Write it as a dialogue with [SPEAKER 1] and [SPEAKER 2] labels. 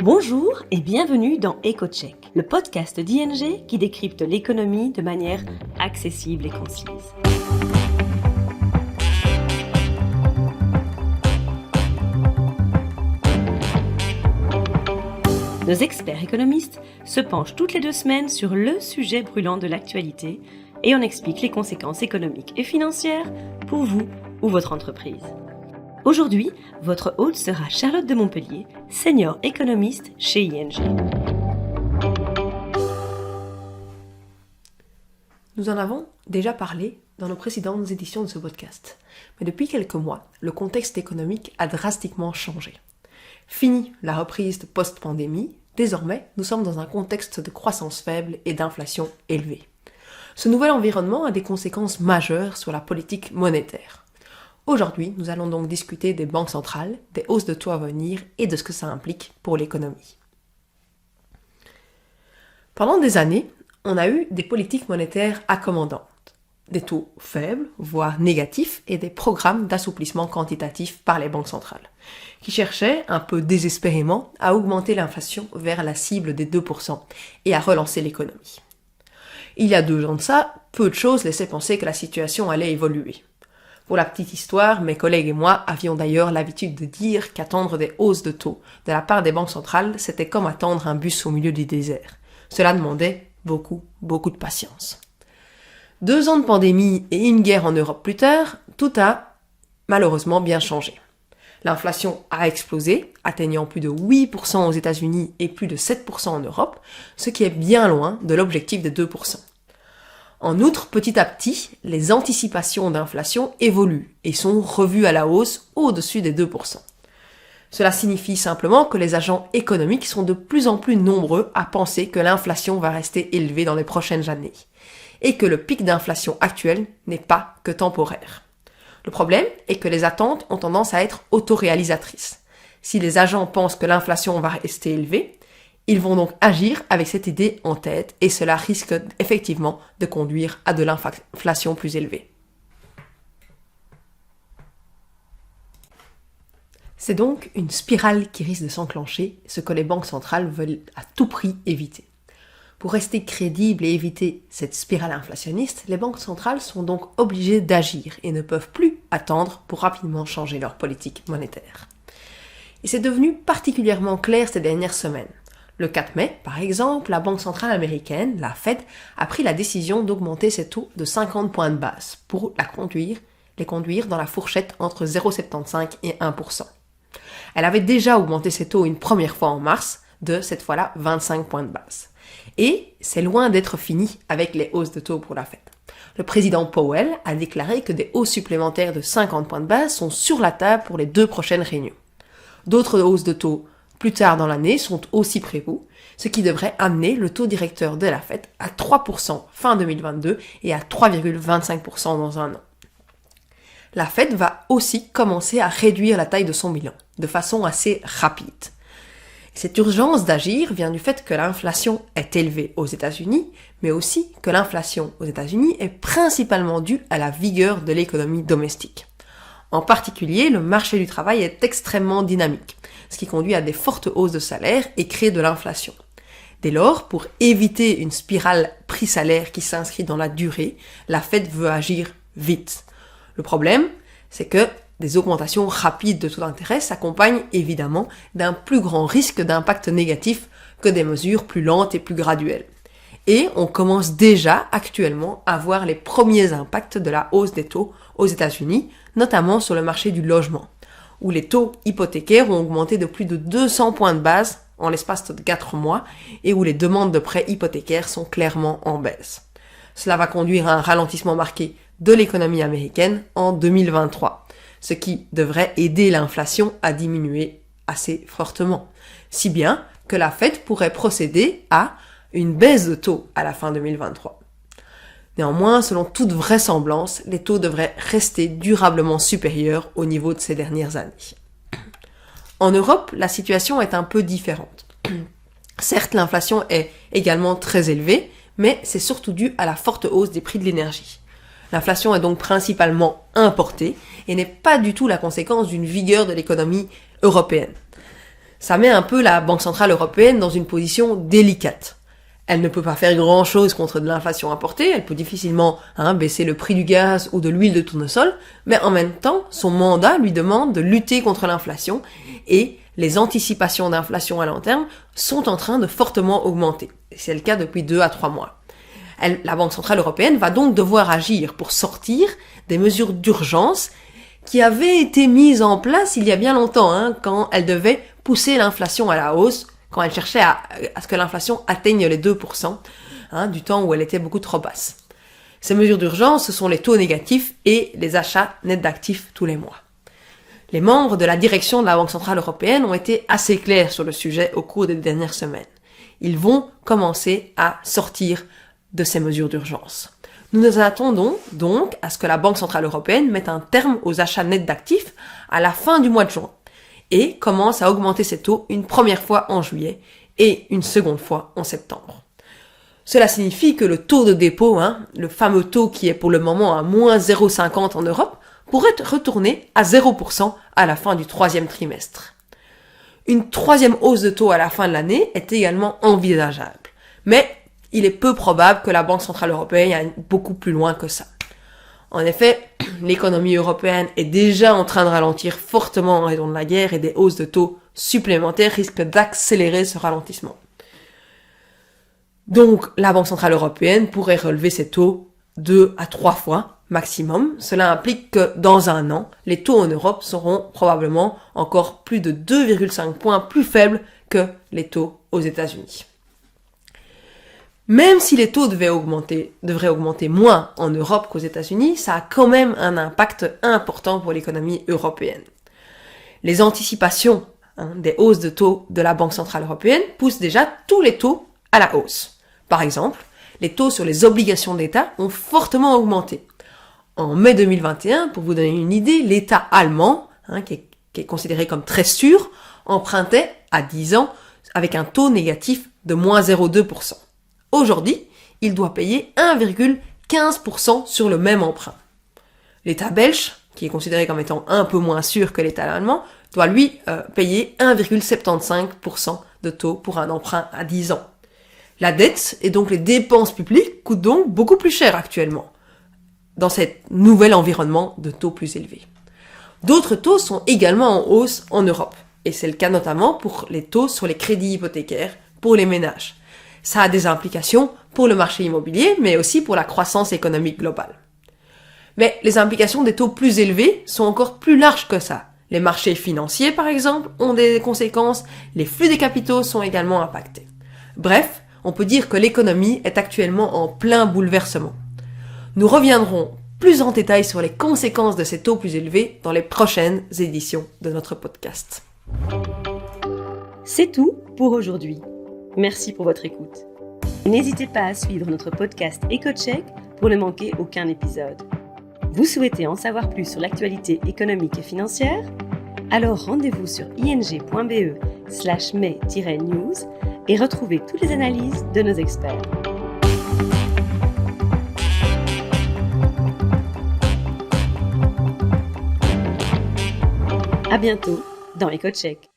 [SPEAKER 1] Bonjour et bienvenue dans EcoCheck, le podcast d'ING qui décrypte l'économie de manière accessible et concise. Nos experts économistes se penchent toutes les 2 semaines sur le sujet brûlant de l'actualité et on explique les conséquences économiques et financières pour vous ou votre entreprise. Aujourd'hui, votre hôte sera Charlotte de Montpellier, senior économiste chez ING.
[SPEAKER 2] Nous en avons déjà parlé dans nos précédentes éditions de ce podcast. Mais depuis quelques mois, le contexte économique a drastiquement changé. Fini la reprise de post-pandémie, désormais nous sommes dans un contexte de croissance faible et d'inflation élevée. Ce nouvel environnement a des conséquences majeures sur la politique monétaire. Aujourd'hui, nous allons donc discuter des banques centrales, des hausses de taux à venir et de ce que ça implique pour l'économie. Pendant des années, on a eu des politiques monétaires accommodantes, des taux faibles, voire négatifs, et des programmes d'assouplissement quantitatif par les banques centrales, qui cherchaient, un peu désespérément, à augmenter l'inflation vers la cible des 2% et à relancer l'économie. Il y a 2 ans de ça, peu de choses laissaient penser que la situation allait évoluer. Pour la petite histoire, mes collègues et moi avions d'ailleurs l'habitude de dire qu'attendre des hausses de taux de la part des banques centrales, c'était comme attendre un bus au milieu du désert. Cela demandait beaucoup de patience. 2 ans de pandémie et une guerre en Europe plus tard, tout a malheureusement bien changé. L'inflation a explosé, atteignant plus de 8% aux États-Unis et plus de 7% en Europe, ce qui est bien loin de l'objectif de 2%. En outre, petit à petit, les anticipations d'inflation évoluent et sont revues à la hausse au-dessus des 2%. Cela signifie simplement que les agents économiques sont de plus en plus nombreux à penser que l'inflation va rester élevée dans les prochaines années et que le pic d'inflation actuel n'est pas que temporaire. Le problème est que les attentes ont tendance à être autoréalisatrices. Si les agents pensent que l'inflation va rester élevée, ils vont donc agir avec cette idée en tête et cela risque effectivement de conduire à de l'inflation plus élevée. C'est donc une spirale qui risque de s'enclencher, ce que les banques centrales veulent à tout prix éviter. Pour rester crédibles et éviter cette spirale inflationniste, les banques centrales sont donc obligées d'agir et ne peuvent plus attendre pour rapidement changer leur politique monétaire. Et c'est devenu particulièrement clair ces dernières semaines. Le 4 mai, par exemple, la Banque centrale américaine, la Fed, a pris la décision d'augmenter ses taux de 50 points de base pour les conduire dans la fourchette entre 0,75 et 1%. Elle avait déjà augmenté ses taux une première fois en mars, de cette fois-là 25 points de base. Et c'est loin d'être fini avec les hausses de taux pour la Fed. Le président Powell a déclaré que des hausses supplémentaires de 50 points de base sont sur la table pour les 2 prochaines réunions. D'autres hausses de taux plus tard dans l'année sont aussi prévues, ce qui devrait amener le taux directeur de la Fed à 3% fin 2022 et à 3,25% dans un an. La Fed va aussi commencer à réduire la taille de son bilan, de façon assez rapide. Cette urgence d'agir vient du fait que l'inflation est élevée aux États-Unis, mais aussi que l'inflation aux États-Unis est principalement due à la vigueur de l'économie domestique. En particulier, le marché du travail est extrêmement dynamique, ce qui conduit à des fortes hausses de salaire et crée de l'inflation. Dès lors, pour éviter une spirale prix-salaire qui s'inscrit dans la durée, la Fed veut agir vite. Le problème, c'est que des augmentations rapides de taux d'intérêt s'accompagnent évidemment d'un plus grand risque d'impact négatif que des mesures plus lentes et plus graduelles. Et on commence déjà actuellement à voir les premiers impacts de la hausse des taux aux États-Unis, notamment sur le marché du logement, où les taux hypothécaires ont augmenté de plus de 200 points de base en l'espace de 4 mois et où les demandes de prêts hypothécaires sont clairement en baisse. Cela va conduire à un ralentissement marqué de l'économie américaine en 2023, ce qui devrait aider l'inflation à diminuer assez fortement, si bien que la Fed pourrait procéder à une baisse de taux à la fin 2023. Néanmoins, selon toute vraisemblance, les taux devraient rester durablement supérieurs au niveau de ces dernières années. En Europe, la situation est un peu différente. Certes, l'inflation est également très élevée, mais c'est surtout dû à la forte hausse des prix de l'énergie. L'inflation est donc principalement importée et n'est pas du tout la conséquence d'une vigueur de l'économie européenne. Ça met un peu la Banque Centrale Européenne dans une position délicate. Elle ne peut pas faire grand-chose contre de l'inflation importée, elle peut difficilement baisser le prix du gaz ou de l'huile de tournesol, mais en même temps, son mandat lui demande de lutter contre l'inflation et les anticipations d'inflation à long terme sont en train de fortement augmenter. C'est le cas depuis 2 à 3 mois. La Banque Centrale Européenne va donc devoir agir pour sortir des mesures d'urgence qui avaient été mises en place il y a bien longtemps, quand elle devait pousser l'inflation à la hausse, quand elle cherchait à ce que l'inflation atteigne les 2%, du temps où elle était beaucoup trop basse. Ces mesures d'urgence, ce sont les taux négatifs et les achats nets d'actifs tous les mois. Les membres de la direction de la Banque Centrale Européenne ont été assez clairs sur le sujet au cours des dernières semaines. Ils vont commencer à sortir de ces mesures d'urgence. Nous nous attendons donc à ce que la Banque Centrale Européenne mette un terme aux achats nets d'actifs à la fin du mois de juin et commence à augmenter ses taux une première fois en juillet et une seconde fois en septembre. Cela signifie que le taux de dépôt, le fameux taux qui est pour le moment à moins 0,50 en Europe, pourrait retourner à 0% à la fin du 3e trimestre. Une 3e hausse de taux à la fin de l'année est également envisageable. Mais il est peu probable que la Banque Centrale Européenne aille beaucoup plus loin que ça. En effet, l'économie européenne est déjà en train de ralentir fortement en raison de la guerre et des hausses de taux supplémentaires risquent d'accélérer ce ralentissement. Donc, la Banque Centrale Européenne pourrait relever ses taux 2 à 3 fois maximum. Cela implique que dans un an, les taux en Europe seront probablement encore plus de 2,5 points plus faibles que les taux aux États-Unis. Même si les taux devraient augmenter moins en Europe qu'aux États-Unis, ça a quand même un impact important pour l'économie européenne. Les anticipations des hausses de taux de la Banque Centrale Européenne poussent déjà tous les taux à la hausse. Par exemple, les taux sur les obligations d'État ont fortement augmenté. En mai 2021, pour vous donner une idée, l'État allemand, qui est considéré comme très sûr, empruntait à 10 ans avec un taux négatif de moins 0,2%. Aujourd'hui, il doit payer 1,15% sur le même emprunt. L'État belge, qui est considéré comme étant un peu moins sûr que l'État allemand, doit lui payer 1,75% de taux pour un emprunt à 10 ans. La dette et donc les dépenses publiques coûtent donc beaucoup plus cher actuellement dans cet nouvel environnement de taux plus élevés. D'autres taux sont également en hausse en Europe, et c'est le cas notamment pour les taux sur les crédits hypothécaires pour les ménages. Ça a des implications pour le marché immobilier, mais aussi pour la croissance économique globale. Mais les implications des taux plus élevés sont encore plus larges que ça. Les marchés financiers, par exemple, ont des conséquences, les flux des capitaux sont également impactés. Bref, on peut dire que l'économie est actuellement en plein bouleversement. Nous reviendrons plus en détail sur les conséquences de ces taux plus élevés dans les prochaines éditions de notre podcast.
[SPEAKER 1] C'est tout pour aujourd'hui. Merci pour votre écoute. N'hésitez pas à suivre notre podcast EcoCheck pour ne manquer aucun épisode. Vous souhaitez en savoir plus sur l'actualité économique et financière? Alors rendez-vous sur ing.be/mai-news et retrouvez toutes les analyses de nos experts. À bientôt dans EcoCheck.